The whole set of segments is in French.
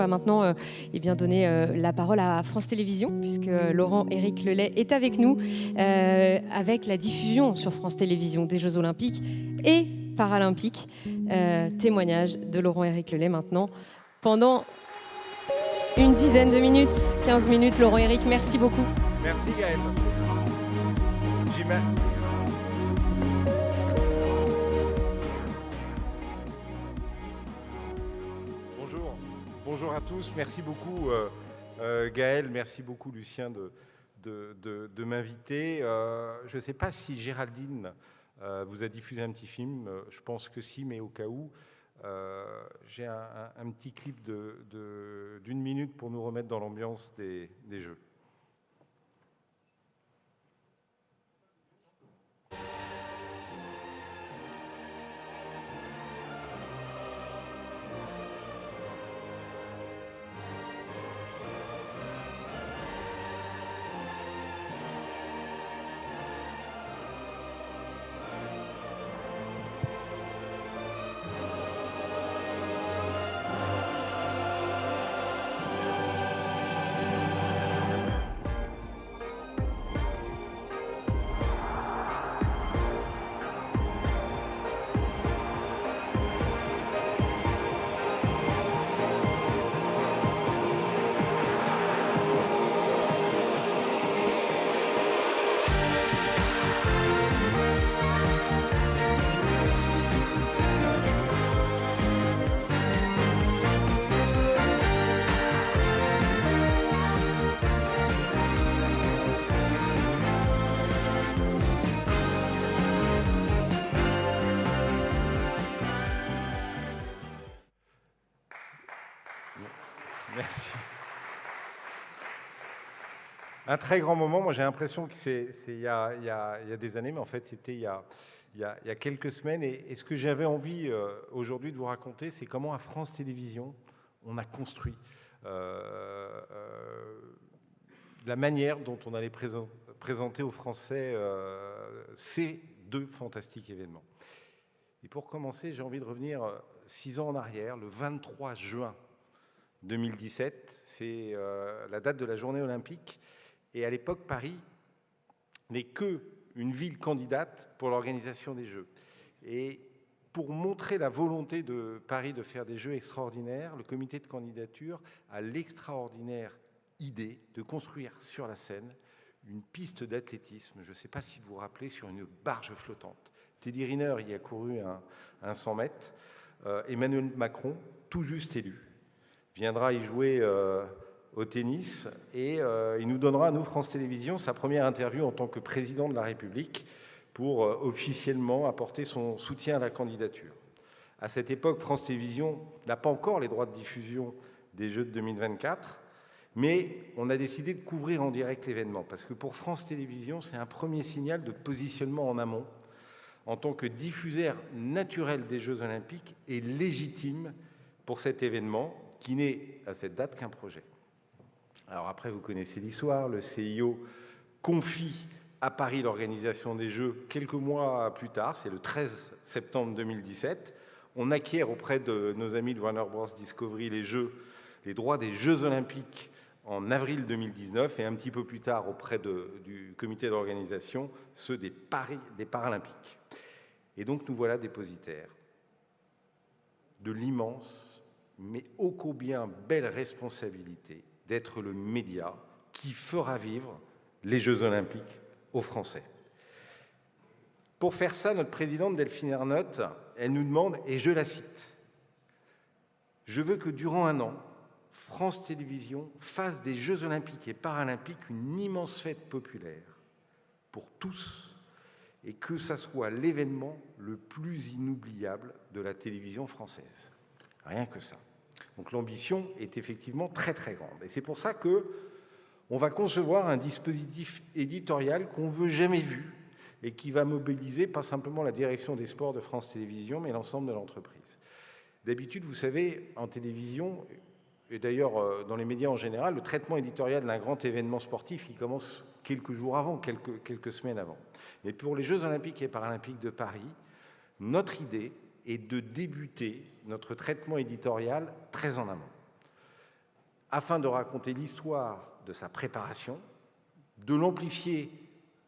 va maintenant eh bien, donner la parole à France Télévisions, puisque Laurent-Éric Lelay est avec nous, avec la diffusion sur France Télévisions des Jeux Olympiques et Paralympiques. Témoignage de Laurent-Éric Lelay maintenant, pendant une dizaine de minutes, 15 minutes. Laurent-Éric, merci beaucoup. Merci Gaël. Bonjour à tous, merci beaucoup Gaël, merci beaucoup Lucien de m'inviter. Je ne sais pas si Géraldine vous a diffusé un petit film, je pense que si, mais au cas où, j'ai un petit clip d'une minute pour nous remettre dans l'ambiance des Jeux. Merci. Un très grand moment, moi j'ai l'impression que c'est il y a des années, mais en fait c'était il y a quelques semaines. Et ce que j'avais envie aujourd'hui de vous raconter, c'est comment à France Télévisions, on a construit la manière dont on allait présenter aux Français ces deux fantastiques événements. Et pour commencer, j'ai envie de revenir 6 ans en arrière, le 23 juin 2017, c'est la date de la journée olympique. Et à l'époque, Paris n'est qu'une ville candidate pour l'organisation des Jeux. Et pour montrer la volonté de Paris de faire des Jeux extraordinaires, le comité de candidature a l'extraordinaire idée de construire sur la Seine une piste d'athlétisme, je ne sais pas si vous vous rappelez, sur une barge flottante. Teddy Riner y a couru un 100 mètres. Emmanuel Macron, tout juste élu, viendra y jouer au tennis et il nous donnera à nous, France Télévisions, sa première interview en tant que président de la République pour officiellement apporter son soutien à la candidature. À cette époque, France Télévisions n'a pas encore les droits de diffusion des Jeux de 2024, mais on a décidé de couvrir en direct l'événement parce que pour France Télévisions, c'est un premier signal de positionnement en amont en tant que diffuseur naturel des Jeux Olympiques et légitime pour cet événement qui n'est à cette date qu'un projet. Alors après, vous connaissez l'histoire, le CIO confie à Paris l'organisation des Jeux quelques mois plus tard, c'est le 13 septembre 2017. On acquiert auprès de nos amis de Warner Bros. Discovery les droits des Jeux Olympiques en avril 2019 et un petit peu plus tard auprès du comité d'organisation, ceux des Paralympiques. Et donc nous voilà dépositaires de l'immense, mais ô combien belle responsabilité d'être le média qui fera vivre les Jeux Olympiques aux Français. Pour faire ça, notre présidente Delphine Ernotte, elle nous demande, et je la cite, « Je veux que durant 1 an, France Télévisions fasse des Jeux Olympiques et Paralympiques une immense fête populaire pour tous et que ça soit l'événement le plus inoubliable de la télévision française. » Rien que ça. Donc l'ambition est effectivement très très grande. Et c'est pour ça qu'on va concevoir un dispositif éditorial qu'on ne veut jamais vu et qui va mobiliser pas simplement la direction des sports de France Télévisions, mais l'ensemble de l'entreprise. D'habitude, vous savez, en télévision, et d'ailleurs dans les médias en général, le traitement éditorial d'un grand événement sportif, il commence quelques jours avant, quelques semaines avant. Mais pour les Jeux Olympiques et Paralympiques de Paris, notre idée est de débuter notre traitement éditorial très en amont. afin de raconter l'histoire de sa préparation, de l'amplifier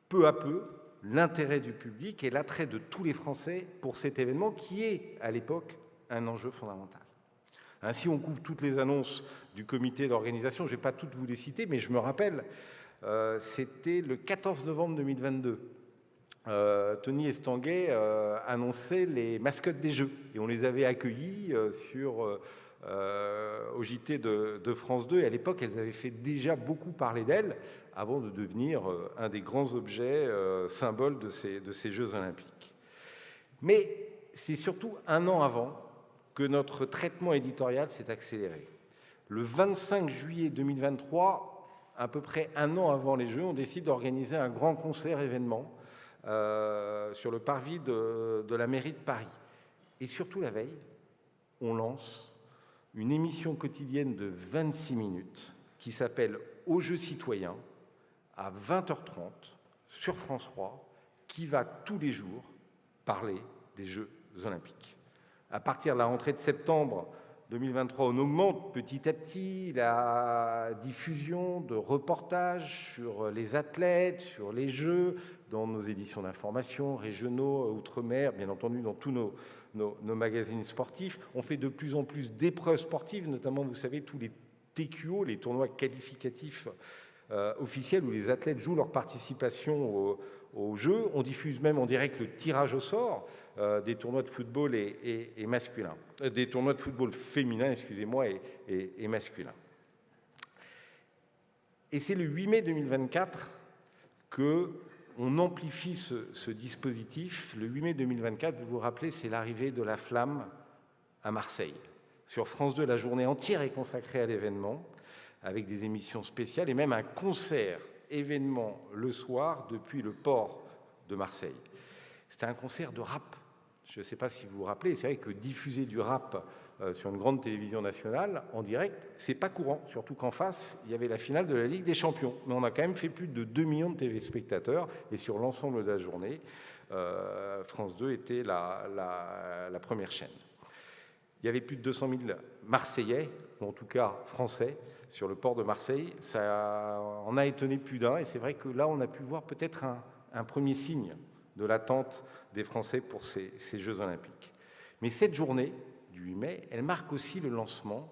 peu à peu, l'intérêt du public et l'attrait de tous les Français pour cet événement qui est, à l'époque, un enjeu fondamental. Ainsi, on couvre toutes les annonces du comité d'organisation. Je ne vais pas toutes vous les citer, mais je me rappelle, c'était le 14 novembre 2022. Tony Estanguet annonçait les mascottes des Jeux. Et on les avait accueillis au JT de France 2. Et à l'époque, elles avaient fait déjà beaucoup parler d'elles avant de devenir un des grands objets symboles de ces Jeux olympiques. Mais c'est surtout un an avant que notre traitement éditorial s'est accéléré. Le 25 juillet 2023, à peu près un an avant les Jeux, on décide d'organiser un grand concert événement sur le parvis de la mairie de Paris. Et surtout la veille, on lance une émission quotidienne de 26 minutes qui s'appelle Aux Jeux citoyens à 20h30 sur France 3, qui va tous les jours parler des Jeux olympiques. À partir de la rentrée de septembre 2023, on augmente petit à petit la diffusion de reportages sur les athlètes, sur les Jeux, dans nos éditions d'information, régionaux, outre-mer, bien entendu dans tous nos magazines sportifs. On fait de plus en plus d'épreuves sportives, notamment, vous savez, tous les TQO, les tournois qualificatifs officiels où les athlètes jouent leur participation aux Jeux. On diffuse même en direct le tirage au sort des tournois de football et masculins, des tournois de football féminin, excusez-moi, et masculin. Et c'est le 8 mai 2024 qu'on amplifie ce dispositif. Le 8 mai 2024, vous vous rappelez, c'est l'arrivée de la flamme à Marseille. Sur France 2, la journée entière est consacrée à l'événement, avec des émissions spéciales et même un concert événement le soir depuis le port de Marseille. C'était un concert de rap. Je ne sais pas si vous vous rappelez, c'est vrai que diffuser du rap sur une grande télévision nationale en direct, c'est pas courant, surtout qu'en face, il y avait la finale de la Ligue des Champions. Mais on a quand même fait plus de 2 millions de téléspectateurs et sur l'ensemble de la journée, France 2 était la première chaîne. Il y avait plus de 200 000 Marseillais, ou en tout cas Français, sur le port de Marseille. Ça en a étonné plus d'un et c'est vrai que là, on a pu voir peut-être un premier signe de l'attente des Français pour ces Jeux olympiques. Mais cette journée du 8 mai, elle marque aussi le lancement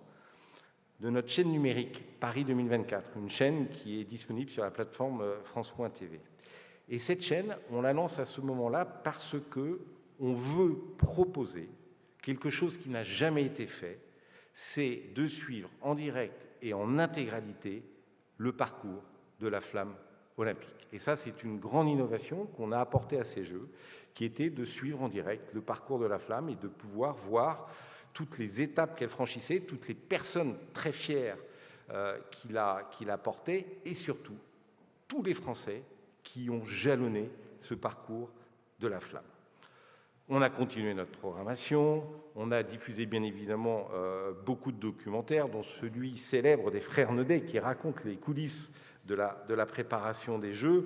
de notre chaîne numérique Paris 2024, une chaîne qui est disponible sur la plateforme France.tv. Et cette chaîne, on la lance à ce moment-là parce qu'on veut proposer quelque chose qui n'a jamais été fait, c'est de suivre en direct et en intégralité le parcours de la flamme olympique. Et ça, c'est une grande innovation qu'on a apportée à ces Jeux, qui était de suivre en direct le parcours de la flamme et de pouvoir voir toutes les étapes qu'elle franchissait, toutes les personnes très fières qu'il a portées, et surtout tous les Français qui ont jalonné ce parcours de la flamme. On a continué notre programmation, on a diffusé bien évidemment beaucoup de documentaires, dont celui célèbre des frères Naudet qui raconte les coulisses de la préparation des Jeux.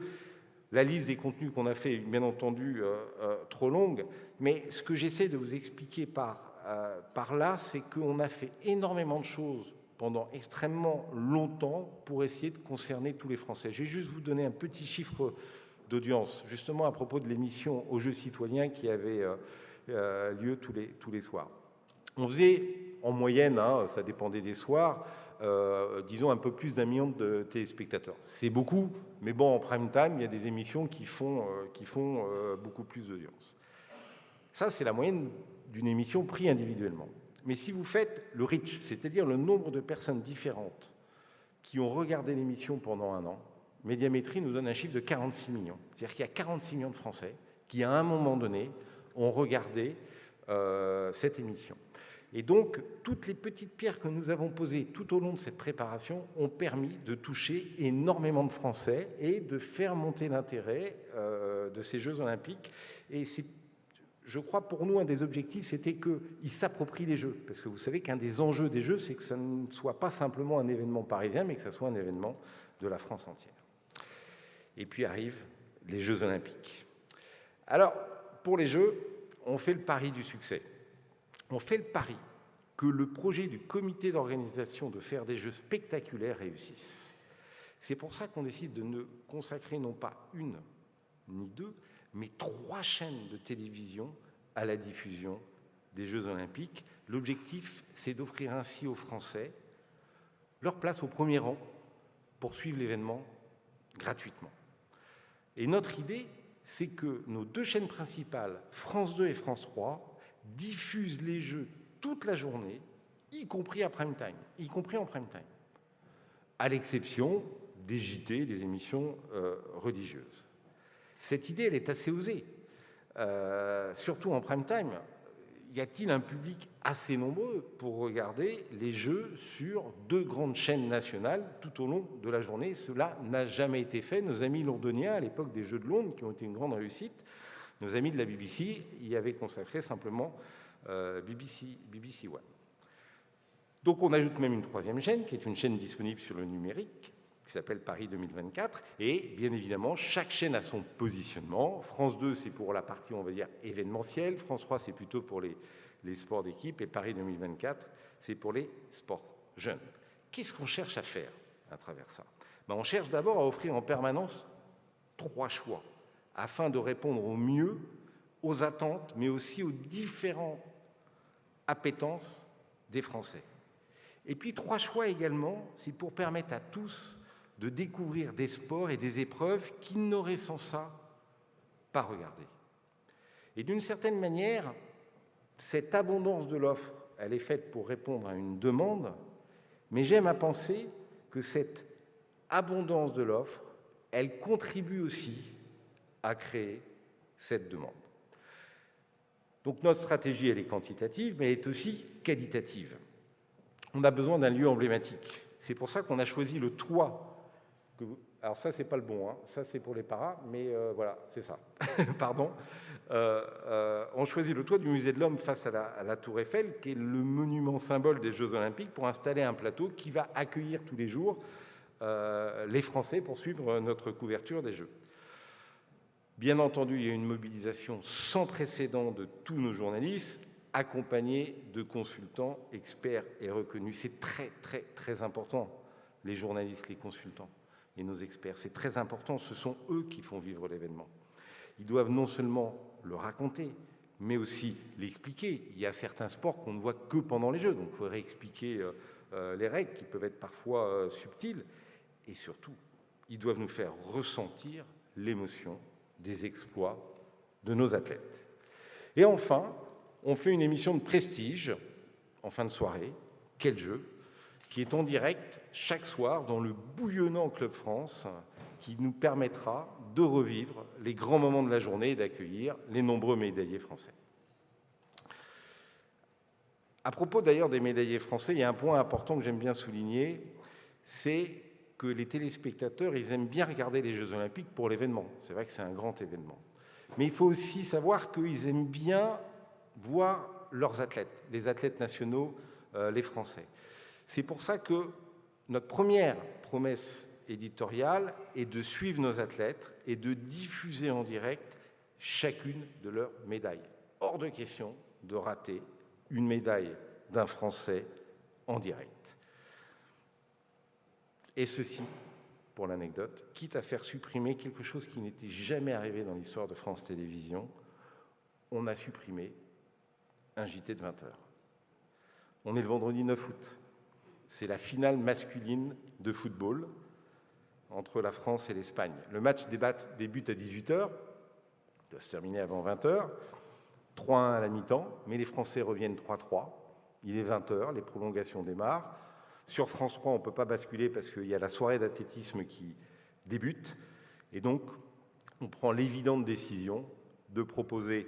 La liste des contenus qu'on a fait est bien entendu trop longue, mais ce que j'essaie de vous expliquer par là, c'est qu'on a fait énormément de choses pendant extrêmement longtemps pour essayer de concerner tous les Français. Je vais juste vous donner un petit chiffre d'audience, justement à propos de l'émission Aux Jeux citoyens qui avait lieu tous les soirs. On faisait en moyenne, ça dépendait des soirs, disons un peu plus d'1 million de téléspectateurs. C'est beaucoup, mais bon, en prime time, il y a des émissions qui font beaucoup plus d'audience. Ça, c'est la moyenne d'une émission prise individuellement. Mais si vous faites le reach, c'est-à-dire le nombre de personnes différentes qui ont regardé l'émission pendant un an, Médiamétrie nous donne un chiffre de 46 millions. C'est-à-dire qu'il y a 46 millions de Français qui, à un moment donné, ont regardé cette émission. Et donc, toutes les petites pierres que nous avons posées tout au long de cette préparation ont permis de toucher énormément de Français et de faire monter l'intérêt de ces Jeux olympiques. Et c'est, je crois, pour nous, un des objectifs, c'était qu'ils s'approprient les Jeux. Parce que vous savez qu'un des enjeux des Jeux, c'est que ça ne soit pas simplement un événement parisien, mais que ça soit un événement de la France entière. Et puis arrivent les Jeux olympiques. Alors, pour les Jeux, on fait le pari du succès. On fait le pari que le projet du comité d'organisation de faire des Jeux spectaculaires réussisse. C'est pour ça qu'on décide de ne consacrer non pas une ni deux, mais 3 chaînes de télévision à la diffusion des Jeux Olympiques. L'objectif, c'est d'offrir ainsi aux Français leur place au premier rang pour suivre l'événement gratuitement. Et notre idée, c'est que nos 2 chaînes principales, France 2 et France 3, diffusent les Jeux toute la journée, y compris en prime time, à l'exception des JT, des émissions religieuses. Cette idée, elle est assez osée, surtout en prime time. Y a-t-il un public assez nombreux pour regarder les Jeux sur 2 grandes chaînes nationales tout au long de la journée? Cela n'a jamais été fait. Nos amis londoniens, à l'époque des Jeux de Londres, qui ont été une grande réussite, nos amis de la BBC y avaient consacré simplement BBC One. Donc on ajoute même une 3e chaîne, qui est une chaîne disponible sur le numérique, qui s'appelle Paris 2024, et bien évidemment, chaque chaîne a son positionnement. France 2, c'est pour la partie, on va dire, événementielle, France 3, c'est plutôt pour les sports d'équipe, et Paris 2024, c'est pour les sports jeunes. Qu'est-ce qu'on cherche à faire à travers ça? On cherche d'abord à offrir en permanence 3 choix, afin de répondre au mieux aux attentes, mais aussi aux différentes appétences des Français. Et puis 3 choix également, c'est pour permettre à tous de découvrir des sports et des épreuves qu'ils n'auraient sans ça pas regardé. Et d'une certaine manière, cette abondance de l'offre, elle est faite pour répondre à une demande, mais j'aime à penser que cette abondance de l'offre, elle contribue aussi à créer cette demande. Donc notre stratégie, elle est quantitative, mais elle est aussi qualitative. On a besoin d'un lieu emblématique. C'est pour ça qu'on a choisi le toit. Alors ça, c'est pas le bon, hein. Ça c'est pour les paras, mais voilà, c'est ça. Pardon. On choisit le toit du Musée de l'Homme face à la Tour Eiffel, qui est le monument symbole des Jeux Olympiques, pour installer un plateau qui va accueillir tous les jours les Français pour suivre notre couverture des Jeux. Bien entendu, il y a une mobilisation sans précédent de tous nos journalistes, accompagnés de consultants, experts et reconnus. C'est très, très, très important, les journalistes, les consultants et nos experts. C'est très important, ce sont eux qui font vivre l'événement. Ils doivent non seulement le raconter, mais aussi l'expliquer. Il y a certains sports qu'on ne voit que pendant les Jeux, donc il faudrait expliquer les règles qui peuvent être parfois subtiles. Et surtout, ils doivent nous faire ressentir l'émotion des exploits de nos athlètes. Et enfin, on fait une émission de prestige en fin de soirée, Quel jeu, qui est en direct chaque soir dans le bouillonnant Club France, qui nous permettra de revivre les grands moments de la journée et d'accueillir les nombreux médaillés français. À propos d'ailleurs des médaillés français, il y a un point important que j'aime bien souligner, c'est que les téléspectateurs, ils aiment bien regarder les Jeux Olympiques pour l'événement. C'est vrai que c'est un grand événement. Mais il faut aussi savoir qu'ils aiment bien voir leurs athlètes, les athlètes nationaux, les Français. C'est pour ça que notre première promesse éditoriale est de suivre nos athlètes et de diffuser en direct chacune de leurs médailles. Hors de question de rater une médaille d'un Français en direct. Et ceci, pour l'anecdote, quitte à faire supprimer quelque chose qui n'était jamais arrivé dans l'histoire de France Télévisions, on a supprimé un JT de 20h. On est le vendredi 9 août. C'est la finale masculine de football entre la France et l'Espagne. Le match débute à 18h, il doit se terminer avant 20h, 3-1 à la mi-temps, mais les Français reviennent 3-3. Il est 20h, les prolongations démarrent. Sur France 3, on ne peut pas basculer parce qu'il y a la soirée d'athlétisme qui débute. Et donc, on prend l'évidente décision de proposer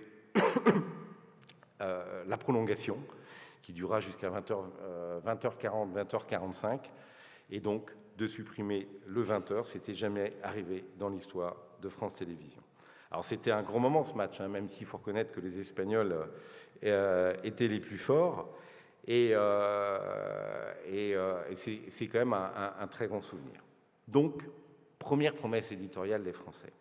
la prolongation qui durera jusqu'à 20h40, 20h45, et donc de supprimer le 20h. C'était jamais arrivé dans l'histoire de France Télévisions. Alors c'était un grand moment ce match, hein, même s'il faut reconnaître que les Espagnols étaient les plus forts. Et c'est quand même un très grand souvenir. Donc, première promesse éditoriale des Français.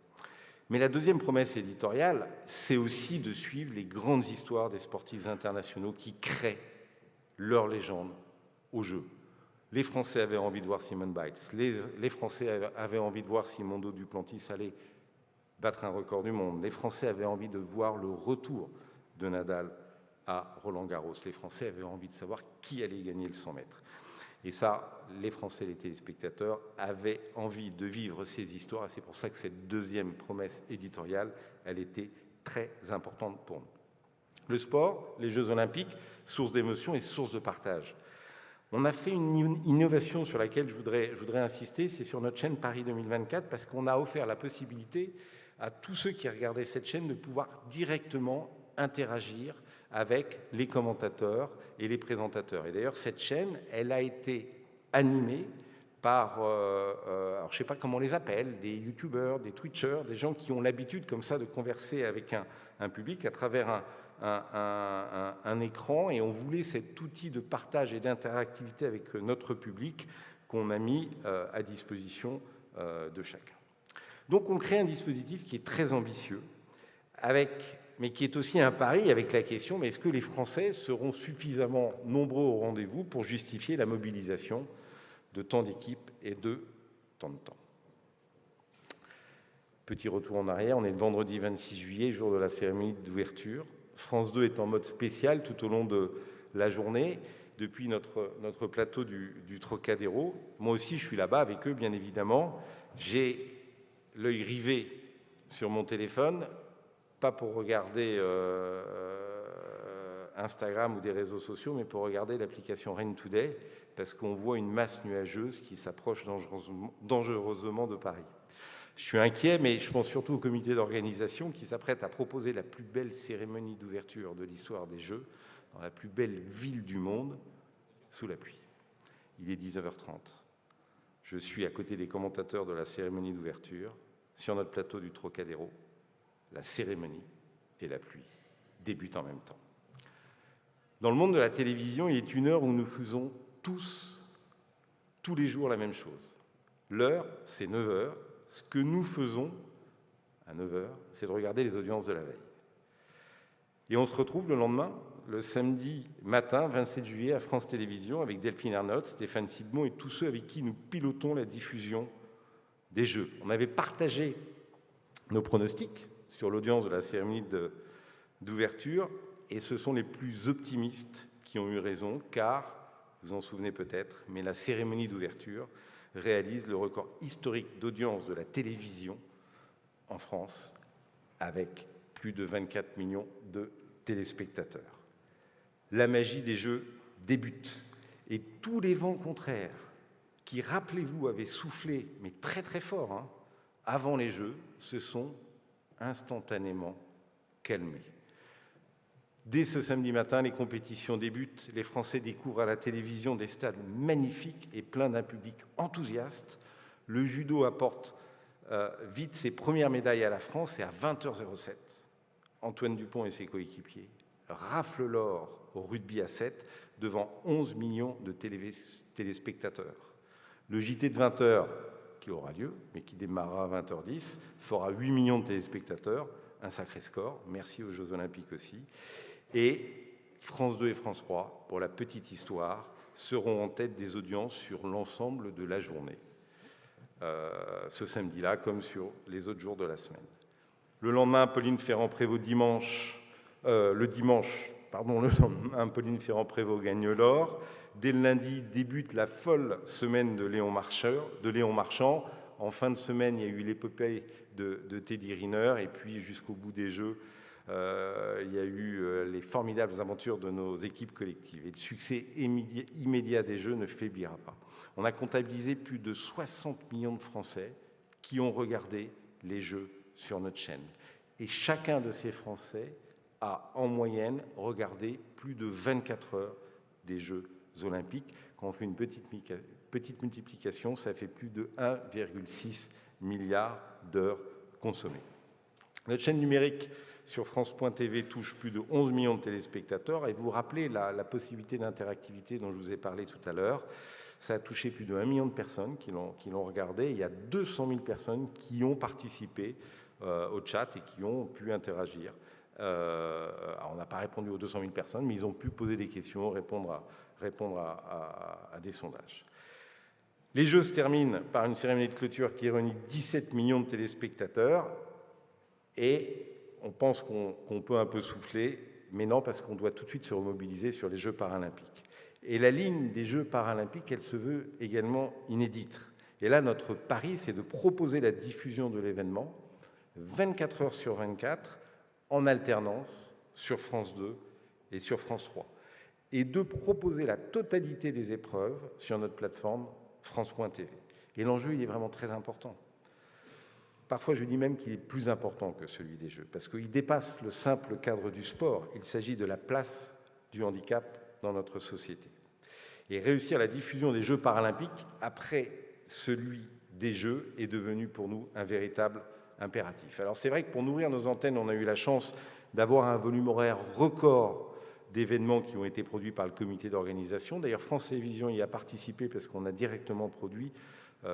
Mais la deuxième promesse éditoriale, c'est aussi de suivre les grandes histoires des sportifs internationaux qui créent leur légende au jeu. Les Français avaient envie de voir Simone Biles, les Français avaient envie de voir Simondo Duplantis aller battre un record du monde, les Français avaient envie de voir le retour de Nadal à Roland-Garros, les Français avaient envie de savoir qui allait gagner le 100 mètres. Et ça, les Français, les téléspectateurs, avaient envie de vivre ces histoires. Et c'est pour ça que cette deuxième promesse éditoriale, elle était très importante pour nous. Le sport, les Jeux Olympiques, source d'émotion et source de partage. On a fait une innovation sur laquelle je voudrais insister, c'est sur notre chaîne Paris 2024, parce qu'on a offert la possibilité à tous ceux qui regardaient cette chaîne de pouvoir directement interagir avec les commentateurs et les présentateurs. Et d'ailleurs, cette chaîne, elle a été animée par, alors je ne sais pas comment on les appelle, des youtubeurs, des twitchers, des gens qui ont l'habitude comme ça de converser avec un public à travers un écran, et on voulait cet outil de partage et d'interactivité avec notre public qu'on a mis à disposition de chacun. Donc on crée un dispositif qui est très ambitieux, mais qui est aussi un pari avec la question, mais est-ce que les Français seront suffisamment nombreux au rendez-vous pour justifier la mobilisation de tant d'équipes et de tant de temps? Petit retour en arrière, on est le vendredi 26 juillet, jour de la cérémonie d'ouverture. France 2 est en mode spécial tout au long de la journée, depuis notre plateau du Trocadéro. Moi aussi, je suis là-bas avec eux, bien évidemment. J'ai l'œil rivé sur mon téléphone, pas pour regarder Instagram ou des réseaux sociaux, mais pour regarder l'application Rain Today, parce qu'on voit une masse nuageuse qui s'approche dangereusement de Paris. Je suis inquiet, mais je pense surtout au comité d'organisation qui s'apprête à proposer la plus belle cérémonie d'ouverture de l'histoire des Jeux, dans la plus belle ville du monde, sous la pluie. Il est 19h30. Je suis à côté des commentateurs de la cérémonie d'ouverture, sur notre plateau du Trocadéro. La cérémonie et la pluie débutent en même temps. Dans le monde de la télévision, il est une heure où nous faisons tous les jours, la même chose. L'heure, c'est 9h. Ce que nous faisons à 9h, c'est de regarder les audiences de la veille. Et on se retrouve le lendemain, le samedi matin, 27 juillet, à France Télévisions, avec Delphine Ernotte, Stéphane Sidbon et tous ceux avec qui nous pilotons la diffusion des Jeux. On avait partagé nos pronostics sur l'audience de la cérémonie d'ouverture, et ce sont les plus optimistes qui ont eu raison, car, vous en souvenez peut-être, mais la cérémonie d'ouverture réalise le record historique d'audience de la télévision en France, avec plus de 24 millions de téléspectateurs. La magie des Jeux débute, et tous les vents contraires qui, rappelez-vous, avaient soufflé, mais très très fort, avant les Jeux, se sont instantanément calmés. Dès ce samedi matin, les compétitions débutent. Les Français découvrent à la télévision des stades magnifiques et pleins d'un public enthousiaste. Le judo apporte vite ses premières médailles à la France, et à 20h07, Antoine Dupont et ses coéquipiers raflent l'or au rugby à 7 devant 11 millions de téléspectateurs. Le JT de 20h, qui aura lieu, mais qui démarrera à 20h10, fera 8 millions de téléspectateurs, un sacré score. Merci aux Jeux Olympiques aussi. Et France 2 et France 3, pour la petite histoire, seront en tête des audiences sur l'ensemble de la journée, ce samedi-là, comme sur les autres jours de la semaine. Le lendemain, Pauline Ferrand-Prévot Pauline Ferrand-Prévot gagne l'or. Dès le lundi, débute la folle semaine de Léon Marchand. En fin de semaine, il y a eu l'épopée de Teddy Riner, et puis jusqu'au bout des Jeux, il y a eu les formidables aventures de nos équipes collectives. Et le succès immédiat des Jeux ne faiblira pas. On a comptabilisé plus de 60 millions de Français qui ont regardé les Jeux sur notre chaîne. Et chacun de ces Français a en moyenne regardé plus de 24 heures des Jeux Olympiques. Quand on fait une petite multiplication, ça fait plus de 1,6 milliard d'heures consommées. Notre chaîne numérique sur France.tv touche plus de 11 millions de téléspectateurs, et vous vous rappelez la possibilité d'interactivité dont je vous ai parlé tout à l'heure. Ça a touché plus de 1 million de personnes qui l'ont regardé. Il y a 200 000 personnes qui ont participé au chat et qui ont pu interagir Alors on n'a pas répondu aux 200 000 personnes, mais ils ont pu poser des questions, répondre à des sondages. Les Jeux se terminent par une cérémonie de clôture qui réunit 17 millions de téléspectateurs et on pense qu'on peut un peu souffler, mais non, parce qu'on doit tout de suite se remobiliser sur les Jeux paralympiques. Et la ligne des Jeux paralympiques, elle se veut également inédite. Et là, notre pari, c'est de proposer la diffusion de l'événement 24 heures sur 24, en alternance, sur France 2 et sur France 3. Et de proposer la totalité des épreuves sur notre plateforme France.tv. Et l'enjeu, il est vraiment très important. Parfois, je dis même qu'il est plus important que celui des Jeux, parce qu'il dépasse le simple cadre du sport. Il s'agit de la place du handicap dans notre société. Et réussir la diffusion des Jeux paralympiques après celui des Jeux est devenu pour nous un véritable impératif. Alors c'est vrai que pour nourrir nos antennes, on a eu la chance d'avoir un volume horaire record d'événements qui ont été produits par le comité d'organisation. D'ailleurs, France Télévisions y a participé parce qu'on a directement produit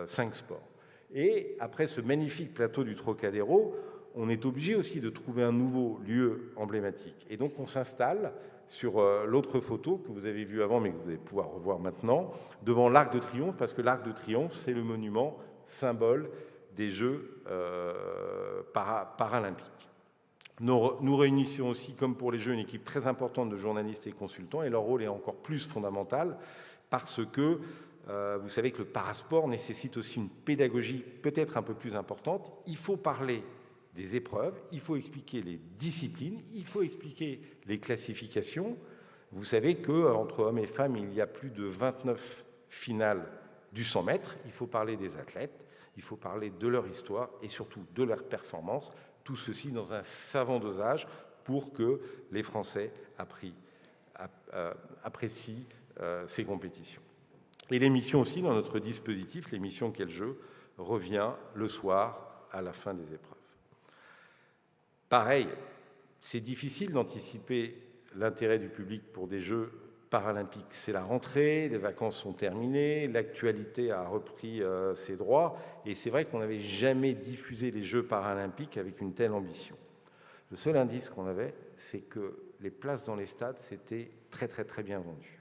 5 sports. Et après ce magnifique plateau du Trocadéro, on est obligé aussi de trouver un nouveau lieu emblématique. Et donc on s'installe sur l'autre photo que vous avez vue avant, mais que vous allez pouvoir revoir maintenant, devant l'Arc de Triomphe, parce que l'Arc de Triomphe, c'est le monument symbole des Jeux paralympiques. Nous réunissons aussi, comme pour les Jeux, une équipe très importante de journalistes et consultants, et leur rôle est encore plus fondamental parce que vous savez que le parasport nécessite aussi une pédagogie peut-être un peu plus importante. Il faut parler des épreuves, il faut expliquer les disciplines, il faut expliquer les classifications. Vous savez qu'entre hommes et femmes, il y a plus de 29 finales du 100 mètres. Il faut parler des athlètes, il faut parler de leur histoire et surtout de leur performance. Tout ceci dans un savant dosage pour que les Français apprécient ces compétitions. Et l'émission aussi, dans notre dispositif, l'émission Quel jeu, revient le soir à la fin des épreuves. Pareil, c'est difficile d'anticiper l'intérêt du public pour des Jeux paralympiques. C'est la rentrée, les vacances sont terminées, l'actualité a repris ses droits, et c'est vrai qu'on n'avait jamais diffusé les Jeux paralympiques avec une telle ambition. Le seul indice qu'on avait, c'est que les places dans les stades, c'était très très très bien vendu.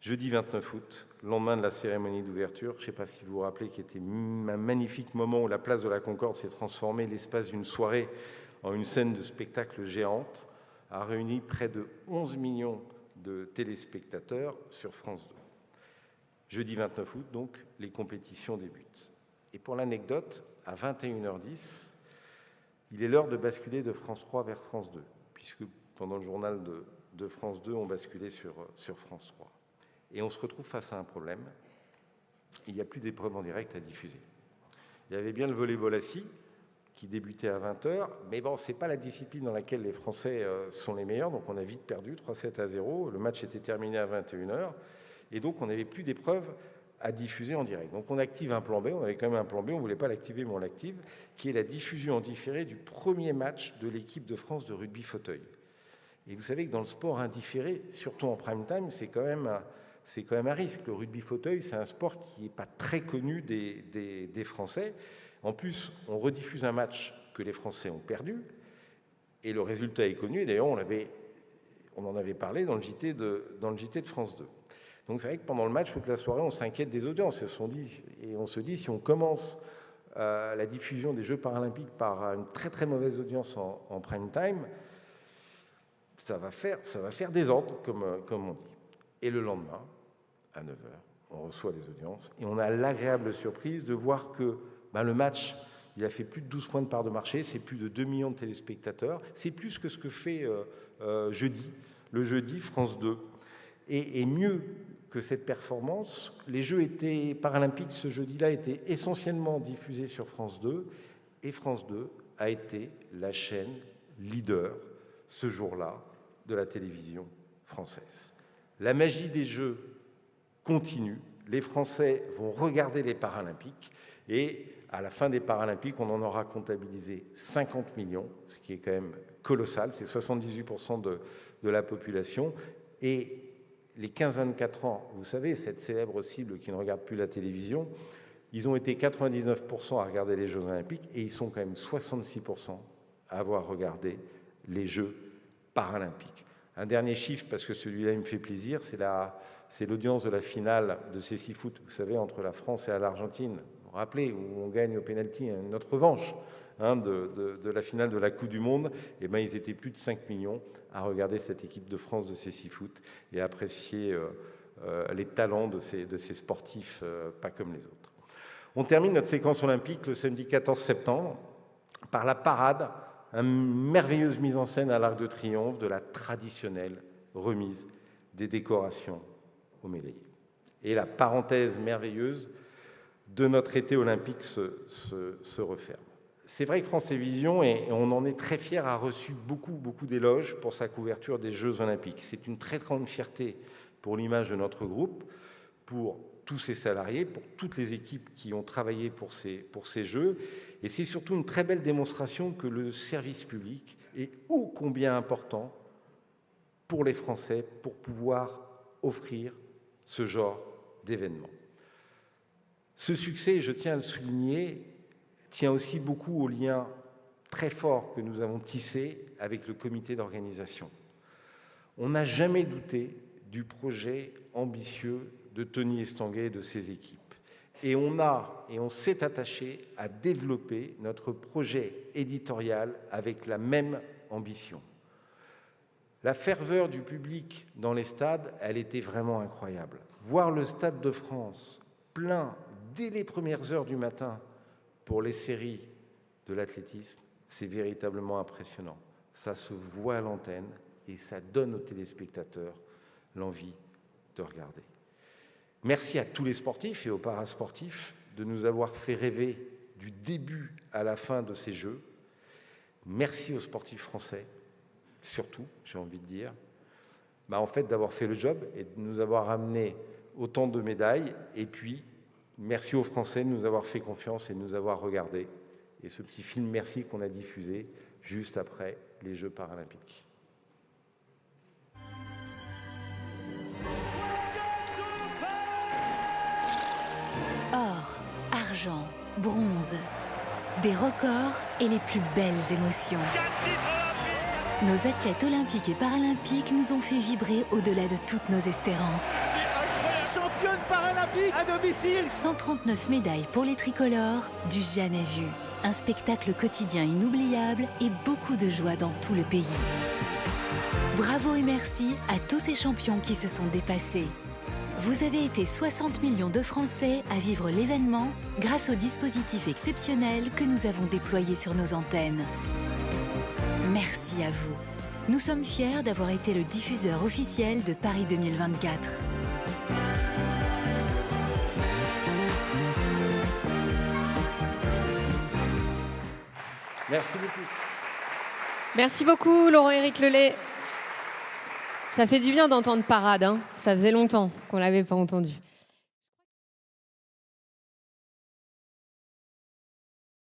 Jeudi 29 août, lendemain de la cérémonie d'ouverture, je ne sais pas si vous vous rappelez, qui était un magnifique moment où la place de la Concorde s'est transformée l'espace d'une soirée en une scène de spectacle géante, a réuni près de 11 millions de téléspectateurs sur France 2. Jeudi 29 août, donc, les compétitions débutent. Et pour l'anecdote, à 21h10, il est l'heure de basculer de France 3 vers France 2, puisque pendant le journal de France 2, on basculait sur France 3. Et on se retrouve face à un problème. Il n'y a plus d'épreuves en direct à diffuser. Il y avait bien le volley-ball assis qui débutait à 20h, mais bon, ce n'est pas la discipline dans laquelle les Français sont les meilleurs, donc on a vite perdu, 3-7-0. Le match était terminé à 21h, et donc on n'avait plus d'épreuves à diffuser en direct. Donc on active un plan B, on avait quand même un plan B, on ne voulait pas l'activer, mais on l'active, qui est la diffusion en différé du premier match de l'équipe de France de rugby fauteuil. Et vous savez que dans le sport indifféré, surtout en prime time, c'est quand même un risque. Le rugby fauteuil, c'est un sport qui n'est pas très connu des Français. En plus, on rediffuse un match que les Français ont perdu, et le résultat est connu. D'ailleurs, on en avait parlé dans le JT de France 2. Donc c'est vrai que pendant le match, toute la soirée, on s'inquiète des audiences. Et on se dit, si on commence la diffusion des Jeux paralympiques par une très très mauvaise audience en prime time, ça va faire désordre, comme on dit. Et le lendemain, à 9h, on reçoit les audiences et on a l'agréable surprise de voir que le match, il a fait plus de 12 points de part de marché, c'est plus de 2 millions de téléspectateurs, c'est plus que ce que fait le jeudi France 2. Et mieux que cette performance, les Jeux paralympiques ce jeudi-là étaient essentiellement diffusés sur France 2 et France 2 a été la chaîne leader ce jour-là de la télévision française. La magie des Jeux continue. Les Français vont regarder les Paralympiques et à la fin des Paralympiques, on en aura comptabilisé 50 millions, ce qui est quand même colossal. C'est 78% de la population. Et les 15-24 ans, vous savez, cette célèbre cible qui ne regarde plus la télévision, ils ont été 99% à regarder les Jeux Olympiques et ils sont quand même 66% avoir regardé les Jeux paralympiques. Un dernier chiffre, parce que celui-là il me fait plaisir, c'est l'audience de la finale de cécifoot, vous savez, entre la France et l'Argentine. Vous vous rappelez, où on gagne au pénalty, notre revanche de la finale de la Coupe du Monde. Et ben, ils étaient plus de 5 millions à regarder cette équipe de France de cécifoot et à apprécier les talents de ces sportifs, pas comme les autres. On termine notre séquence olympique le samedi 14 septembre par la parade, une merveilleuse mise en scène à l'Arc de Triomphe de la traditionnelle remise des décorations aux médaillés. Et la parenthèse merveilleuse de notre été olympique se referme. C'est vrai que France Télévisions, et on en est très fiers, a reçu beaucoup d'éloges pour sa couverture des Jeux olympiques. C'est une très grande fierté pour l'image de notre groupe, pour tous ses salariés, pour toutes les équipes qui ont travaillé pour ces Jeux. Et c'est surtout une très belle démonstration que le service public est ô combien important pour les Français pour pouvoir offrir ce genre d'événement. Ce succès, je tiens à le souligner, tient aussi beaucoup au lien très fort que nous avons tissé avec le comité d'organisation. On n'a jamais douté du projet ambitieux de Tony Estanguet et de ses équipes. Et on s'est attaché à développer notre projet éditorial avec la même ambition. La ferveur du public dans les stades, elle était vraiment incroyable. Voir le Stade de France plein dès les premières heures du matin pour les séries de l'athlétisme, c'est véritablement impressionnant. Ça se voit à l'antenne et ça donne aux téléspectateurs l'envie de regarder. Merci à tous les sportifs et aux parasportifs de nous avoir fait rêver du début à la fin de ces Jeux. Merci aux sportifs français, surtout, j'ai envie de dire, en fait, d'avoir fait le job et de nous avoir amené autant de médailles. Et puis, merci aux Français de nous avoir fait confiance et de nous avoir regardés. Et ce petit film Merci qu'on a diffusé juste après les Jeux paralympiques. Or, argent, bronze, des records et les plus belles émotions. Nos athlètes olympiques et paralympiques nous ont fait vibrer au-delà de toutes nos espérances. C'est incroyable, championne paralympique à domicile. 139 médailles pour les tricolores, du jamais vu. Un spectacle quotidien inoubliable et beaucoup de joie dans tout le pays. Bravo et merci à tous ces champions qui se sont dépassés. Vous avez été 60 millions de Français à vivre l'événement grâce au dispositif exceptionnel que nous avons déployé sur nos antennes. Merci à vous. Nous sommes fiers d'avoir été le diffuseur officiel de Paris 2024. Merci beaucoup. Merci beaucoup, Laurent-Éric Lelay. Ça fait du bien d'entendre Parade, hein. Ça faisait longtemps qu'on ne l'avait pas entendu.